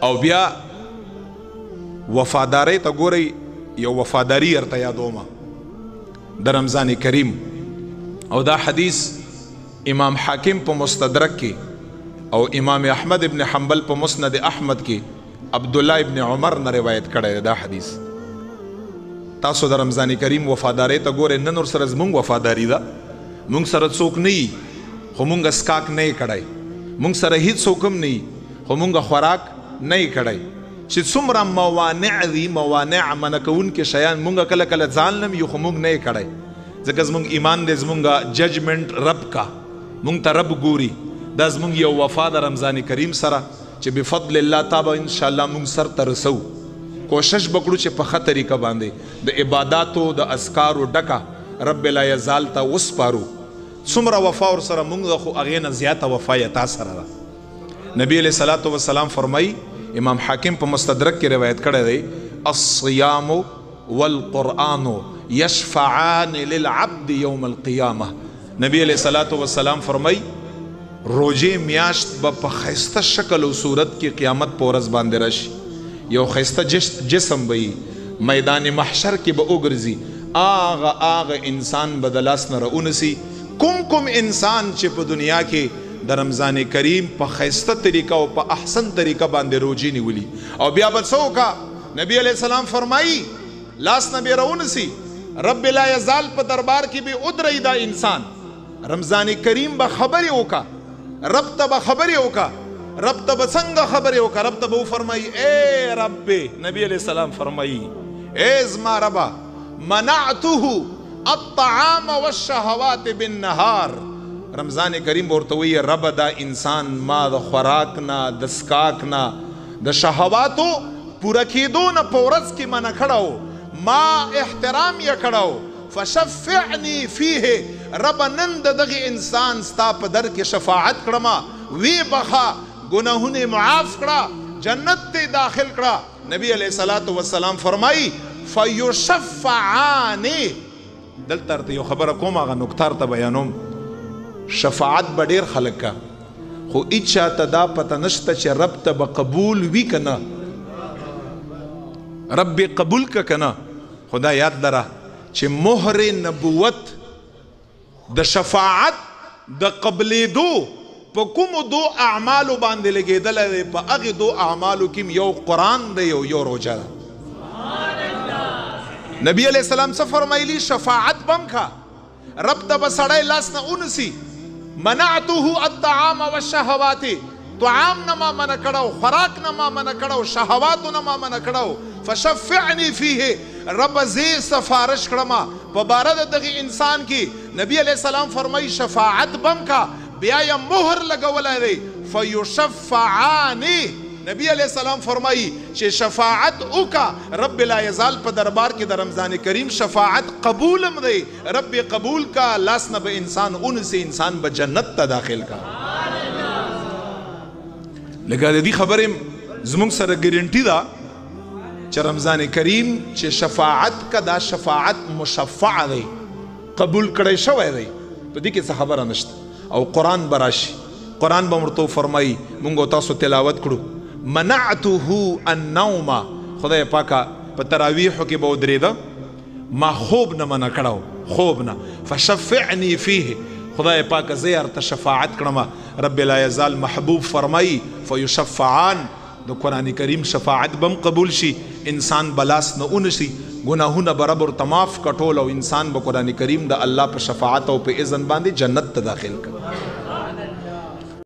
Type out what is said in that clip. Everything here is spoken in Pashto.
او بیا وفاداری ته ګورئ یو وفاداری ورته یادومه د رمضان کریم او دا حدیث امام حاکم په مستدرک کې او امام احمد ابن حنبل په مسند احمد کې عبدالله ابن عمر نه روایت کړی دا حدیث تاسو د رمضان کریم وفاداری ته ګورئ نن ورسره زمونږ وفاداری ده مونږ سره څوک نه یي خو مونږ اسکاک نه یې کړی مونږ سره هیڅ څوک هم نه یي خو مونږ خوراک نه یې کړی چې څومره موانع دي موانع منع کوونکي شیان مونږ کله کله ځان لم یو خو مونږ نه یې کړی ځکه زمونږ ایمان دی زمونږ ججمنټ رب کا مونږ ته رب ګوري دا زمونږ یو وفا د رمضان کریم سره چې بفضل الله تعالی انشاءالله مونږ سر ته رسو کوشش وکړو چې په ښه طریقه باندې د عباداتو د اذکارو ډکه رب لا یزال ته وسپارو څومره وفا ورسره مونږ خو هغې نه زیاته وفا یې تا سره ده نبی علیه صلات وسلام فرمایي امام حاکم په مستدرک کې روایت کړی دی الصیام والقرآن یشفعان للعبد یوم القیامه نبی علیه صلات وسلام فرمایي روجې میاشت به په ښایسته شکل او صورت کې قیامت په ورځ باندې راشي یو ښایسته جسم به وي میدان محشر کې به وګرځي آغا انسان به د لاس نه راونسي کوم انسان چې په دنیا کې د رمضان کریم په ښایسته طریقه او په احسن طریقه باندې روجې نیولي او بیا به څه وکړه نبی علیه السلام فرمایي لاس نه به راونسي رب لا یزال په دربار کې به ودرئ دا انسان رمضان کریم به خبرې وکړه رب ته به خبرې وکړه رب ته به څنګه خبرې وکړه رب ته به وفرمایي اے رب نبی علیه السلام فرمایي اے زما ربه منعته الطعام والشهوات بالنهار رمضان کریم ورته وی رب دا انسان ما د خوراک نه د سکاک نه د شهواتو پوره کېدو نه په ورځ کې منع کړی ما احترام یې کړی فشفعنی فیه رب نن د دغه انسان ستا په در کې شفاعت کړمه وی بخا گناهونه معاف کړه جنت ته داخل کړه نبی علیه الصلاۃ والسلام فرمایي فیشفعان دلته ته یو خبره کوم هغه نکته ته بیانوم شفاعت به ډېر خلک کا خو هیچا ته دا پته نشته چې رب ته به قبول وي که نه رب قبول که که نه خدا یاد لره چې مهر نبوت د شفاعت د قبلېدو په کومو دو اعمالو باندې لګېدلی دی په هغې دو اعمالو کې یو قرآن دی یو روژه ده نبی علیہ السلام څه فرمایلی شفاعت بم کا رب ته به سړی لاس نه اونسي منعته الطعام والشهوات طعام نه ما منع کړو خوراک نه ما منع کړو شهواتو نه ما منع کړو فشفعنی فیه رب زی سفارش کړم په باره د دغه انسان کې نبی علیہ السلام فرمایي شفاعت بم کا بیا یې مهر لګولی دی فیشفعانی نبی علیہ السلام فرمائی چې شفاعت اوکا رب لا یزال په دربار کې د رمضان کریم شفاعت قبولم دی رب قبول کا لاس نه به انسان اونسي انسان به جنت ته داخل کا لکه د دې خبرې زموږ سره ګارنټي ده چې رمضان کریم چې شفاعت کا دا شفاعت مشفع دی قبول کړی شوی دی په دې کې څه خبره نشته او قرآن به راشي قرآن به ورته فرمایي موږ تاسو تلاوت کړو منعته النوم خدای پاکه په تراویحو کې به ودرېده ما خوب نه منع کړو خوب نه فشفعنی فیه خدای پاکه زه ورته شفاعت کړم رب لا یزال محبوب فرمایي فیشفعان د قرآن کریم شفاعت بم قبول شي انسان بلاس نه اونشي گناهونه برابر تماف کټول او انسان به قرآن کریم د الله په شفاعت او په اذن باندې جنت ته داخل کړي